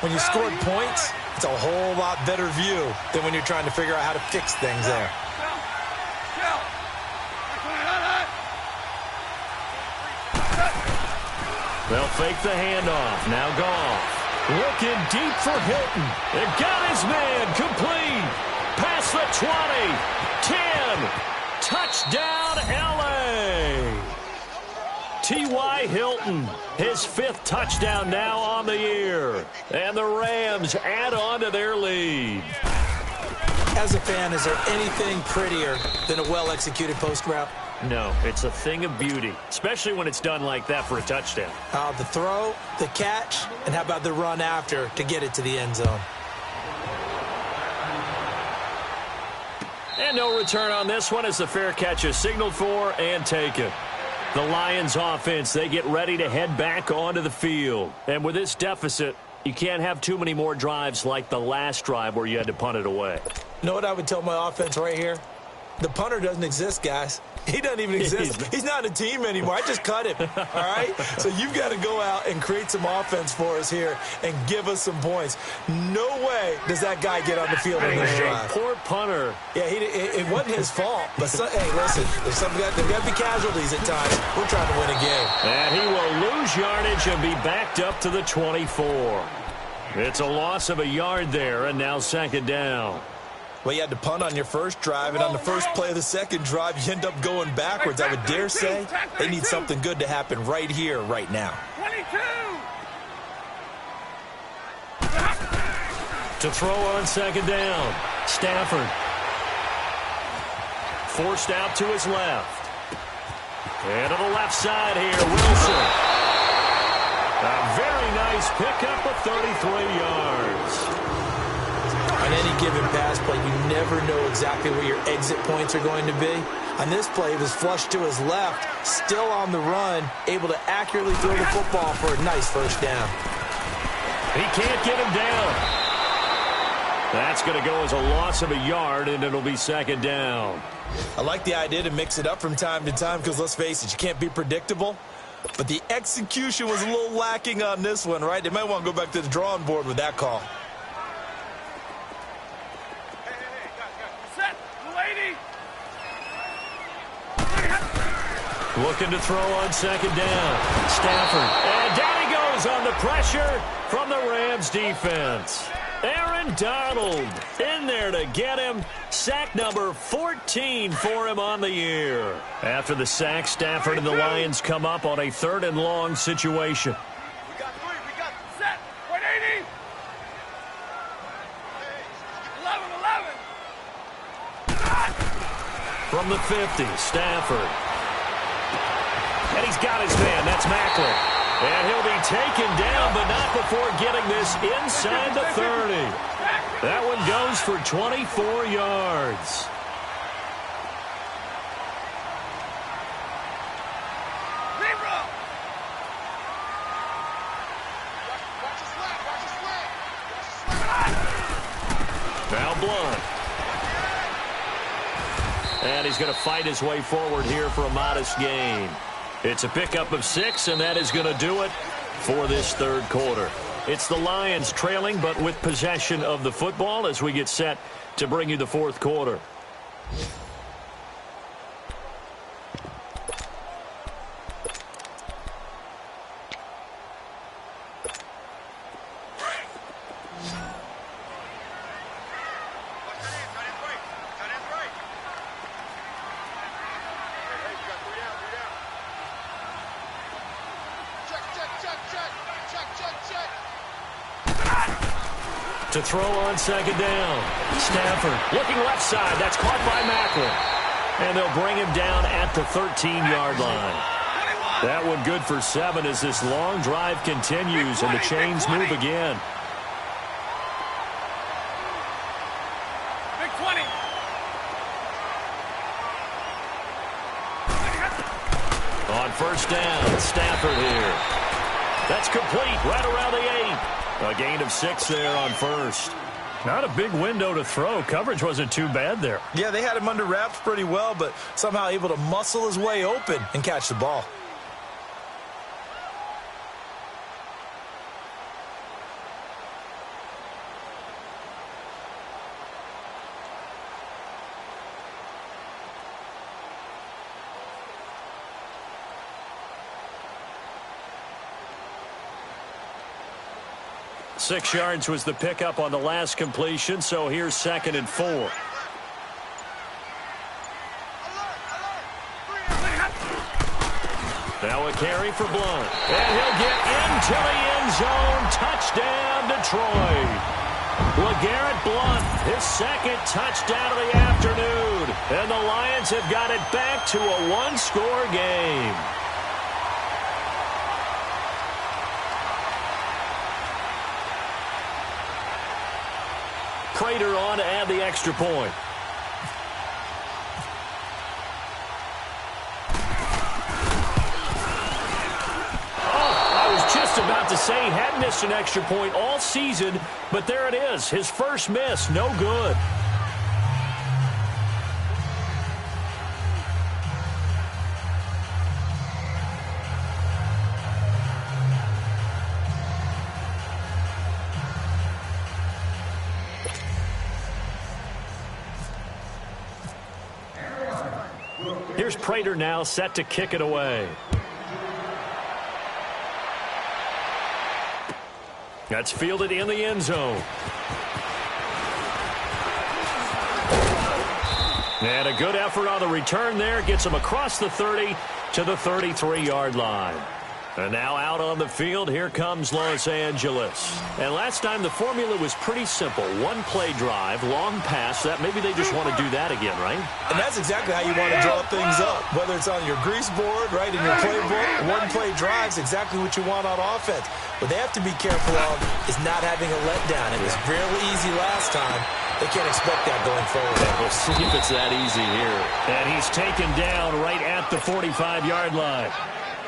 When you scored points, it's a whole lot better view than when you're trying to figure out how to fix things there. They'll fake the handoff. Now Goff. Looking deep for Hilton. They've got his man complete. Past the 20. 10. Touchdown, L.A. T.Y. Hilton, his 5th touchdown now on the year. And the Rams add on to their lead. As a fan, is there anything prettier than a well-executed post route? No, it's a thing of beauty, especially when it's done like that for a touchdown. The throw, the catch, and how about the run after to get it to the end zone? And no return on this one as the fair catch is signaled for and taken. The Lions offense, they get ready to head back onto the field. And with this deficit, you can't have too many more drives like the last drive where you had to punt it away. You know what I would tell my offense right here? The punter doesn't exist, guys. He doesn't even exist. He's not a team anymore. I just cut him, all right? So you've got to go out and create some offense for us here and give us some points. No way does that guy get on the field on this drive. Poor punter. Yeah, it wasn't his fault. But, hey, listen, there's got to be casualties at times. We're trying to win a game. And he will lose yardage and be backed up to the 24. It's a loss of a yard there, and now 2nd down. Well, you had to punt on your first drive, and on the first play of the second drive, you end up going backwards. I would dare say they need something good to happen right here, right now. 22. To throw on 2nd down, Stafford. Forced out to his left. And to the left side here, Wilson. A very nice pickup of 33 yards. On any given pass play, you never know exactly where your exit points are going to be. On this play, it was flushed to his left, still on the run, able to accurately throw the football for a nice 1st down. He can't get him down. That's going to go as a loss of a yard, and it'll be second down. I like the idea to mix it up from time to time because, let's face it, you can't be predictable. But the execution was a little lacking on this one, right? They might want to go back to the drawing board with that call. Hey, guys. Set. Lady. Looking to throw on second down. Stafford. And down he goes on the pressure from the Rams defense. Aaron Donald in there to get him. Sack number 14 for him on the year. After the sack, Stafford and the Lions come up on a 3rd and long situation. We got 3. We got set. 180. 11. From the 50, Stafford. And he's got his man. That's Macklin. And he'll be taken down, but not before getting this inside the 30. That one goes for 24 yards. Now Blunt. And he's going to fight his way forward here for a modest gain. It's a pickup of 6, and that is going to do it for this 3rd quarter. It's the Lions trailing, but with possession of the football as we get set to bring you the 4th quarter. To throw on second down. Stafford looking left side. That's caught by Macklin. And they'll bring him down at the 13-yard line. That one good for 7 as this long drive continues and the chains move again. Big 20. On first down, Stafford here. That's complete right around the 8. A gain of 6 there on first. Not a big window to throw. Coverage wasn't too bad there. Yeah, they had him under wraps pretty well, but somehow able to muscle his way open and catch the ball. Six yards was the pickup on the last completion, so here's 2nd and 4. Now a carry for Blunt. And he'll get into the end zone. Touchdown, Detroit. LeGarrette Blunt, his 2nd touchdown of the afternoon. And the Lions have got it back to a one-score game. Prater on to add the extra point. I was just about to say he hadn't missed an extra point all season, but there it is. His first miss, no good. Here's Prater now set to kick it away. That's fielded in the end zone. And a good effort on the return there. Gets him across the 30 to the 33-yard line. And now out on the field, here comes Los Angeles. And last time the formula was pretty simple. One-play drive, long pass. That maybe they just want to do that again, right? And that's exactly how you want to draw things up. Whether it's on your grease board, right, in your playbook, one-play drive's exactly what you want on offense. What they have to be careful of is not having a letdown. It was fairly easy last time. They can't expect that going forward. We'll see if it's that easy here. And he's taken down right at the 45-yard line.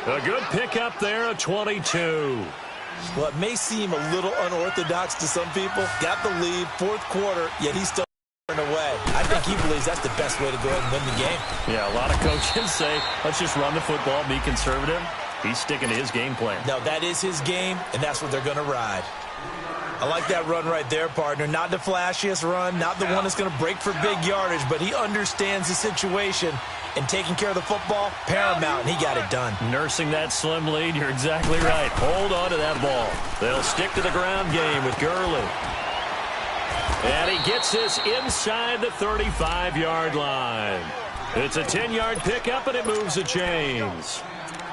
A good pickup there, a 22. Well, it may seem a little unorthodox to some people. Got the lead, fourth quarter, yet he's still away. I think he believes that's the best way to go ahead and win the game. Yeah, a lot of coaches say, let's just run the football, be conservative. He's sticking to his game plan. No, that is his game, and that's what they're going to ride. I like that run right there, partner. Not the flashiest run, not the one that's going to break for big yardage, but he understands the situation, and taking care of the football, paramount, and he got it done. Nursing that slim lead, you're exactly right. Hold on to that ball. They'll stick to the ground game with Gurley. And he gets this inside the 35-yard line. It's a 10-yard pickup, and it moves the chains.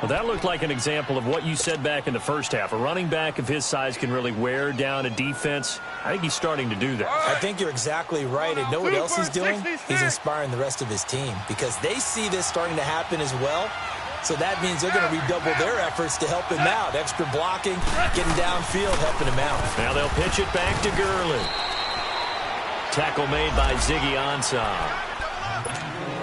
Well, that looked like an example of what you said back in the first half. A running back of his size can really wear down a defense. I think he's starting to do that. I think you're exactly right. And know what else he's doing? He's inspiring the rest of his team because they see this starting to happen as well. So that means they're going to redouble their efforts to help him out. Extra blocking, getting downfield, helping him out. Now they'll pitch it back to Gurley. Tackle made by Ziggy Ansah.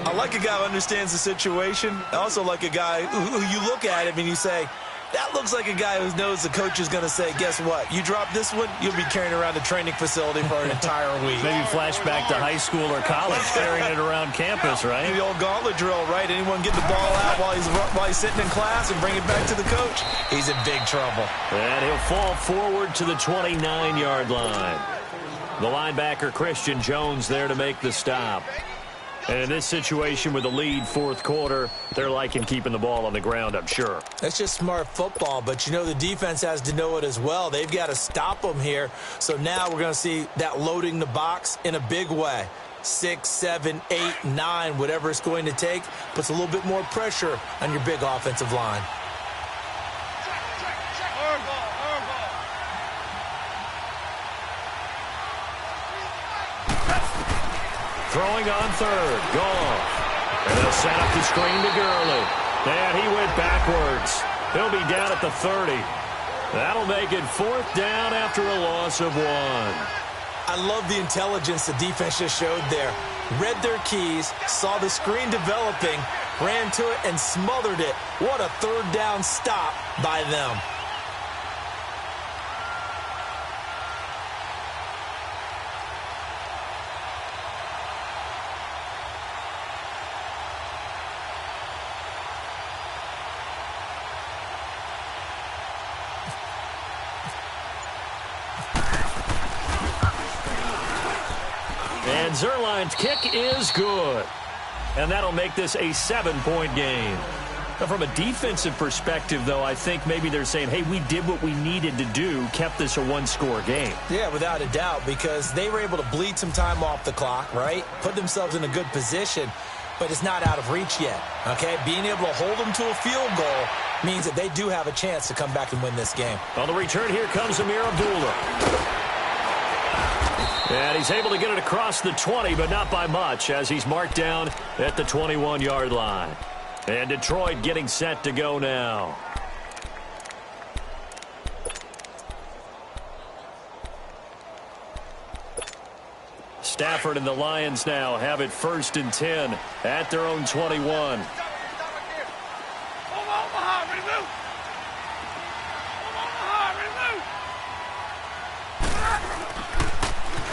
I like a guy who understands the situation. I also like a guy who you look at him and you say, that looks like a guy who knows the coach is going to say, guess what? You drop this one, you'll be carrying around the training facility for an entire week. Maybe flashback to high school or college, carrying it around campus, right? The old gauntlet drill, right? Anyone get the ball out while he's sitting in class and bring it back to the coach? He's in big trouble. And he'll fall forward to the 29-yard line. The linebacker, Christian Jones, there to make the stop. And in this situation with the lead fourth quarter, they're liking keeping the ball on the ground, I'm sure. That's just smart football, but you know the defense has to know it as well. They've got to stop them here. So now we're going to see that loading the box in a big way. 6, 7, 8, 9, whatever it's going to take, puts a little bit more pressure on your big offensive line. Throwing on third. Goff. And they'll set up the screen to Gurley. And he went backwards. He'll be down at the 30. That'll make it fourth down after a loss of 1. I love the intelligence the defense just showed there. Read their keys, saw the screen developing, ran to it, and smothered it. What a third down stop by them. And Zerline's kick is good. And that'll make this a 7-point game. Now, from a defensive perspective, though, I think maybe they're saying, hey, we did what we needed to do, kept this a one-score game. Yeah, without a doubt, because they were able to bleed some time off the clock, right? Put themselves in a good position, but it's not out of reach yet, okay? Being able to hold them to a field goal means that they do have a chance to come back and win this game. On the return, here comes Amir Abdullah. And he's able to get it across the 20, but not by much, as he's marked down at the 21-yard line. And Detroit getting set to go now. Stafford and the Lions now have it 1st and 10 at their own 21.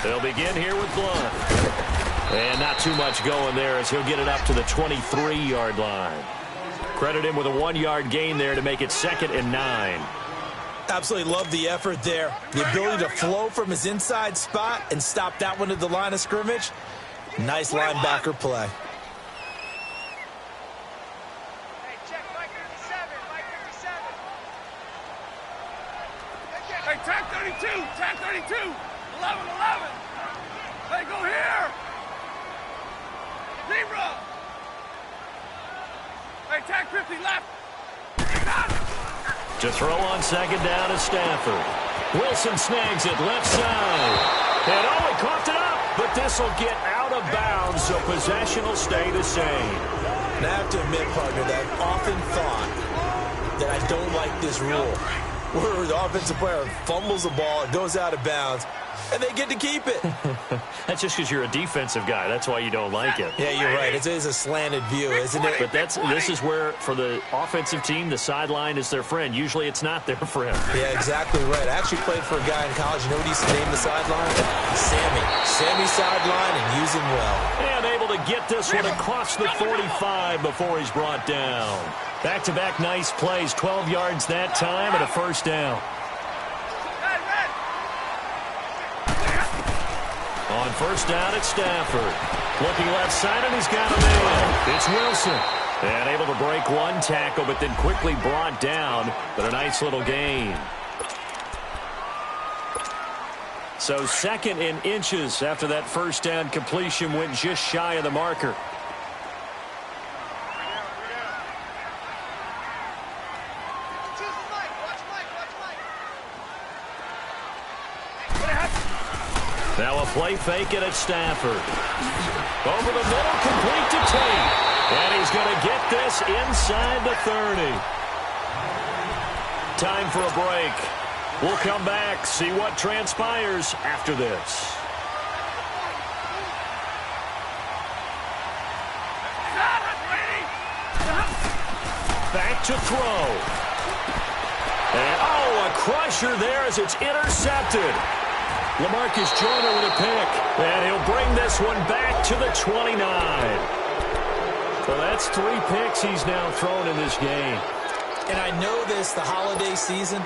They'll begin here with Blunt. And not too much going there as he'll get it up to the 23-yard line. Credit him with a 1-yard gain there to make it 2nd and 9. Absolutely love the effort there. The ability to flow from his inside spot and stop that one at the line of scrimmage. Nice linebacker play. Hey, check Mike 37, Mike 37. Hey, tag 32, tag 32. 11, 11. Hey, go here. Zebra. Hey, tag 50 left. You got it. To throw on 2nd down is Stafford. Wilson snags it left side. And he coughed it up. But this will get out of bounds, so possession will stay the same. And I have to admit, partner, that I've often thought that I don't like this rule. Where the offensive player fumbles the ball, it goes out of bounds. and they get to keep it. That's just because you're a defensive guy. That's why you don't like it. Yeah, you're right. It is a slanted view, isn't it? But this is where, for the offensive team, the sideline is their friend. Usually it's not their friend. Yeah, exactly right. I actually played for a guy in college. You know what he used to name the sideline? Sammy. Sammy sideline, and use him well. And able to get this one across the 45 before he's brought down. Back-to-back nice plays, 12 yards that time and a first down. On first down, it's Stafford. Looking left side, and he's got a man. It's Wilson. And able to break one tackle, but then quickly brought down. But a nice little gain. So second in inches after that first down completion went just shy of the marker. Now a play fake it at Stafford. Over the middle, complete to Tate. And he's going to get this inside the 30. Time for a break. We'll come back, see what transpires after this. Back to throw. And, a crusher there as it's intercepted. LaMarcus Joyner with a pick, and he'll bring this one back to the 29. So that's 3 picks he's now thrown in this game. And I know this, the holiday season,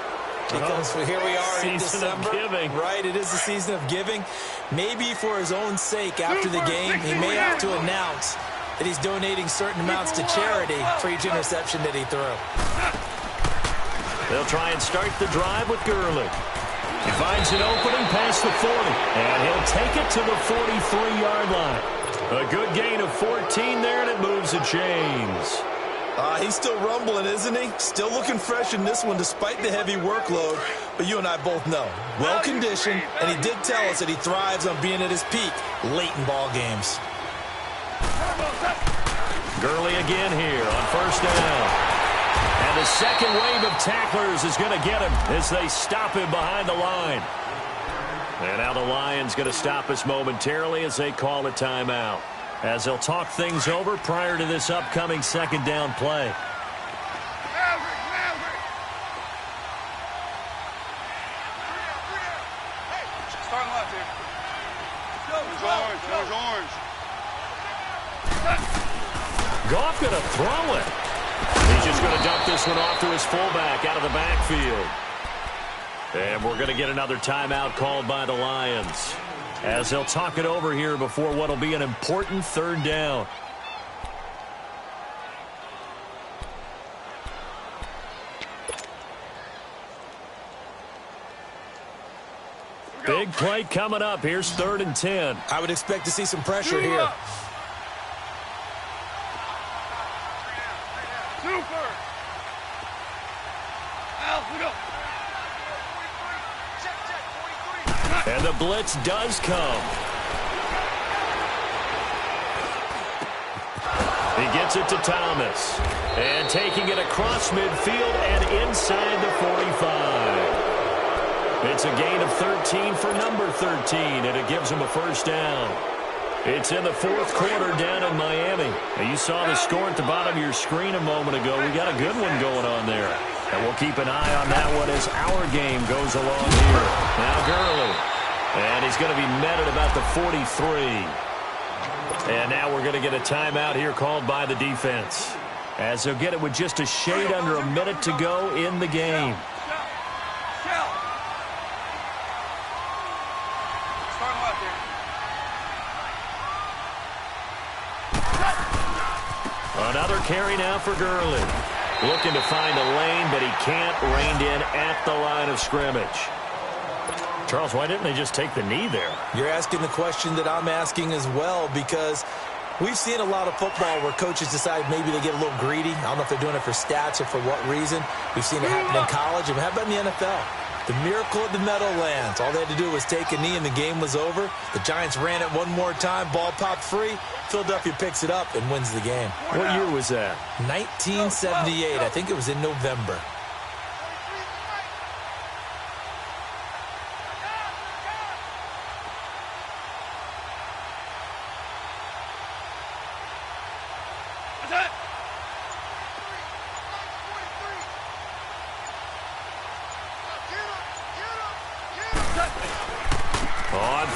because here we are in December. Season of giving. Right, it is the season of giving. Maybe for his own sake, after the game, he may have to announce that he's donating certain amounts to charity for each interception that he threw. They'll try and start the drive with Gurley. He finds an opening past the 40, and he'll take it to the 43-yard line. A good gain of 14 there, and it moves the chains. He's still rumbling, isn't he? Still looking fresh in this one despite the heavy workload. But you and I both know, well-conditioned, and he did tell us that he thrives on being at his peak late in ball games. Gurley again here on first down. And the second wave of tacklers is going to get him as they stop him behind the line. And now the Lions going to stop us momentarily as they call a timeout, as they'll talk things over prior to this upcoming second down play. Starting left here. There's orange. Goff going to throw it. He's just going to dump this one off to his fullback out of the backfield. And we're going to get another timeout called by the Lions, as they'll talk it over here before what will be an important third down. Big play coming up. Here's 3rd and 10. I would expect to see some pressure here. And the blitz does come. He gets it to Thomas. And taking it across midfield and inside the 45. It's a gain of 13 for number 13, and it gives him a first down. It's in the 4th quarter down in Miami. Now, you saw the score at the bottom of your screen a moment ago. We got a good one going on there. And we'll keep an eye on that one as our game goes along here. Now Gurley. And he's going to be met at about the 43. And now we're going to get a timeout here called by the defense, as they'll get it with just a shade under a minute to go in the game. Another carry now for Gurley. Looking to find a lane, but he can't. Reined in at the line of scrimmage. Charles, why didn't they just take the knee there? You're asking the question that I'm asking as well, because we've seen a lot of football where coaches decide maybe they get a little greedy. I don't know if they're doing it for stats or for what reason. We've seen it happen in college, and how about in the NFL? The miracle at the Meadowlands. All they had to do was take a knee, and the game was over. The Giants ran it one more time. Ball popped free. Philadelphia picks it up and wins the game. What year was that? 1978. I think it was in November.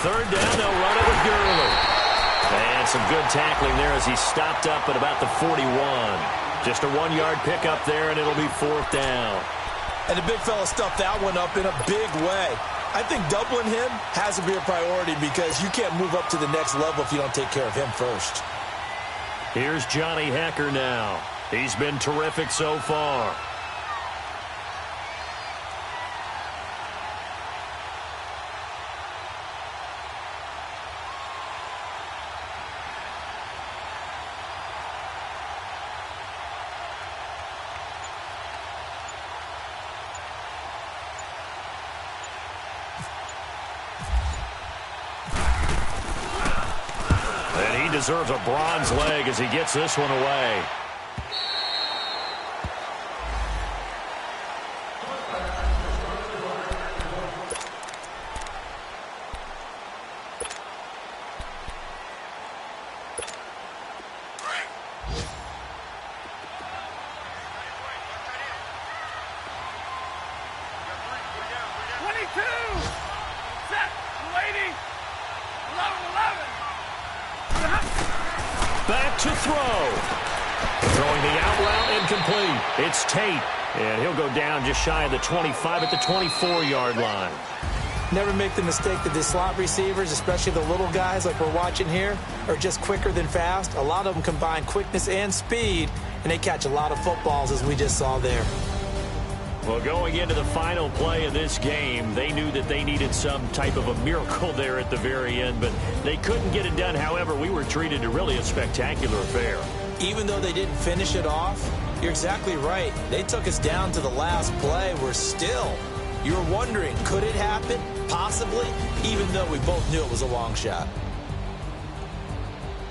third down, they'll run it with Gurley. And some good tackling there as he stopped up at about the 41. Just a 1-yard pickup there, and it'll be fourth down. And the big fella stuffed that one up in a big way. I think doubling him has to be a priority because you can't move up to the next level if you don't take care of him first. Here's Johnny Hecker now. He's been terrific so far. Deserves a bronze leg as he gets this one away. Back to throw. Throwing the out route incomplete. It's Tate, and he'll go down just shy of the 25 at the 24-yard line. Never make the mistake that the slot receivers, especially the little guys like we're watching here, are just quicker than fast. A lot of them combine quickness and speed, and they catch a lot of footballs, as we just saw there. Well, going into the final play of this game, they knew that they needed some type of a miracle there at the very end, but they couldn't get it done. However, we were treated to really a spectacular affair. Even though they didn't finish it off, you're exactly right. They took us down to the last play. You were wondering, could it happen? Possibly, even though we both knew it was a long shot.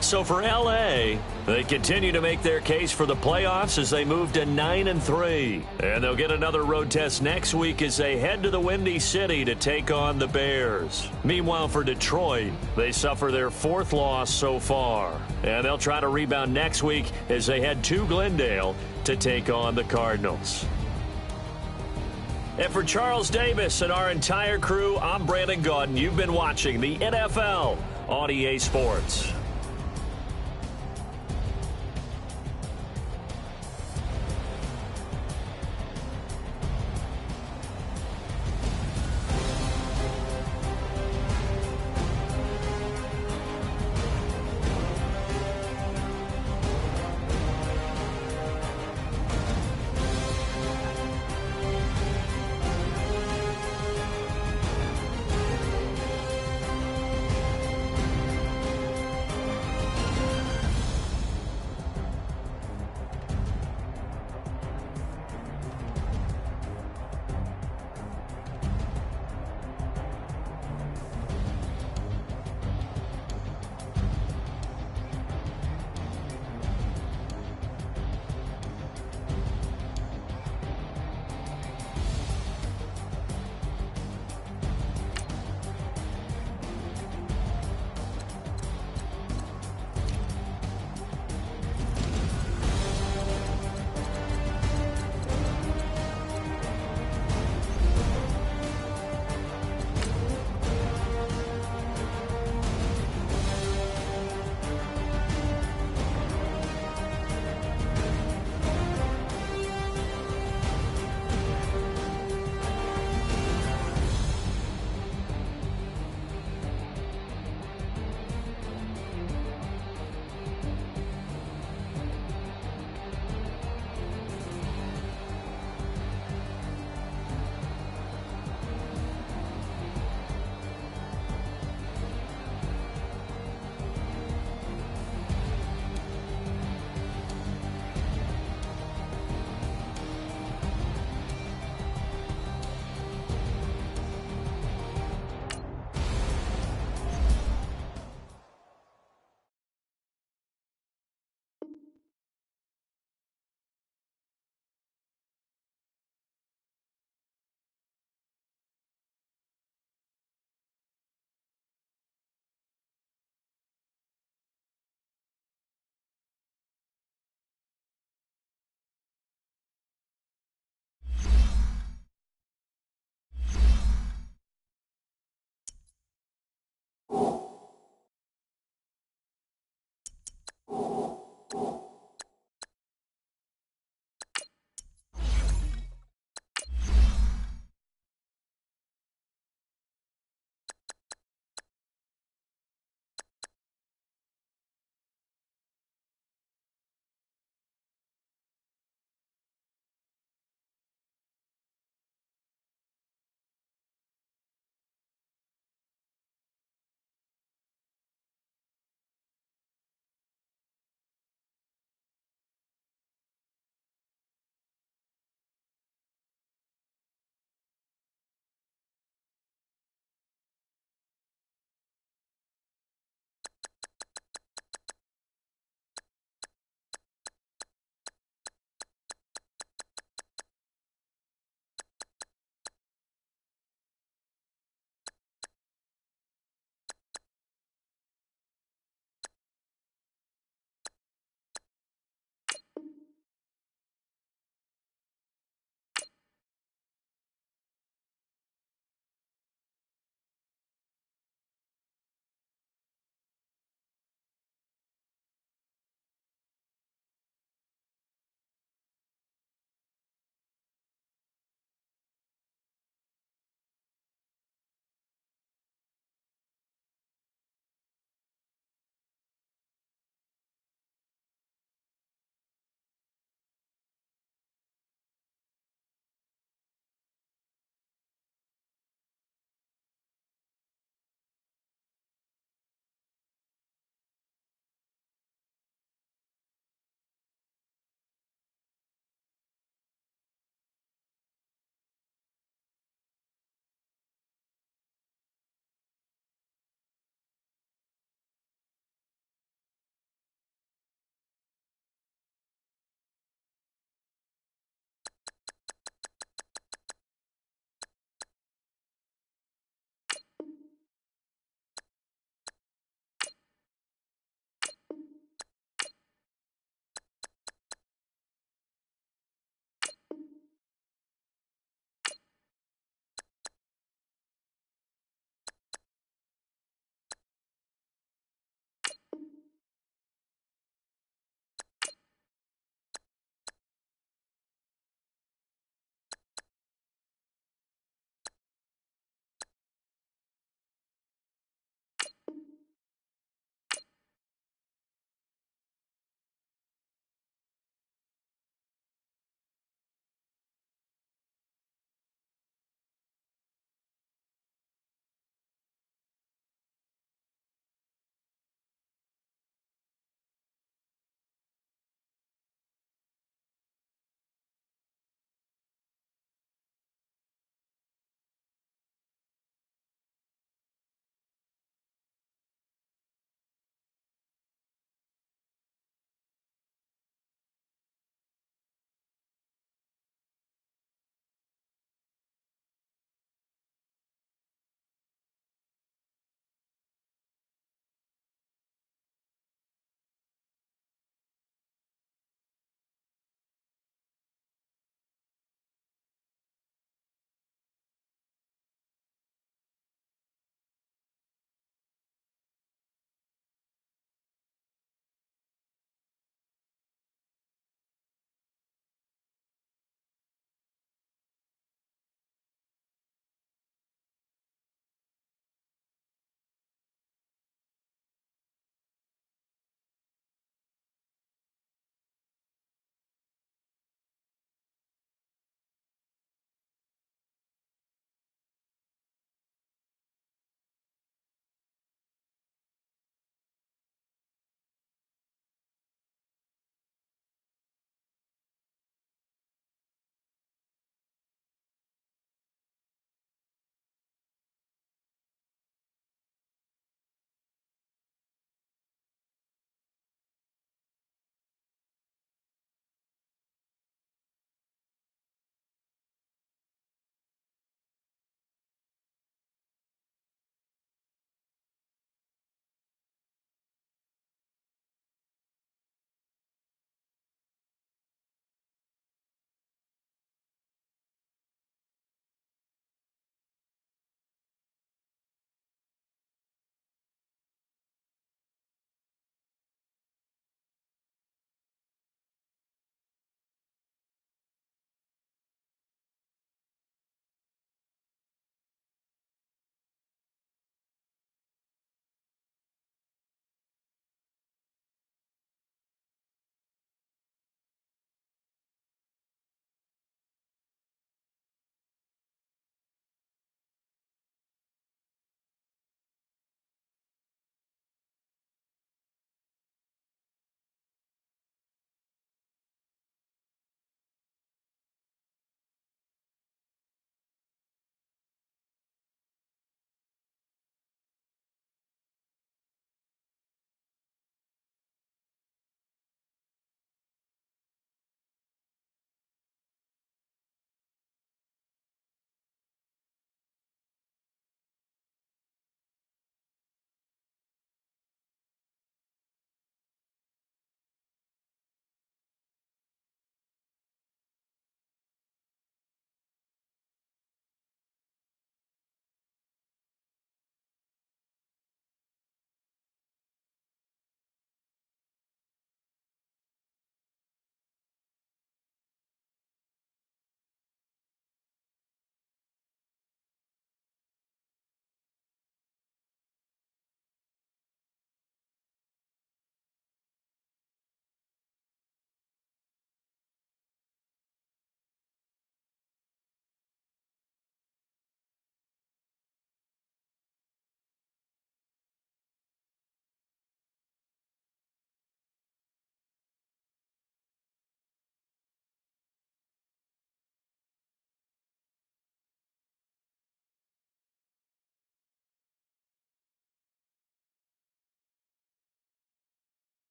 So for L.A., they continue to make their case for the playoffs as they move to 9-3. And they'll get another road test next week as they head to the Windy City to take on the Bears. Meanwhile, for Detroit, they suffer their 4th loss so far. And they'll try to rebound next week as they head to Glendale to take on the Cardinals. And for Charles Davis and our entire crew, I'm Brandon Gaudin. You've been watching the NFL on EA Sports.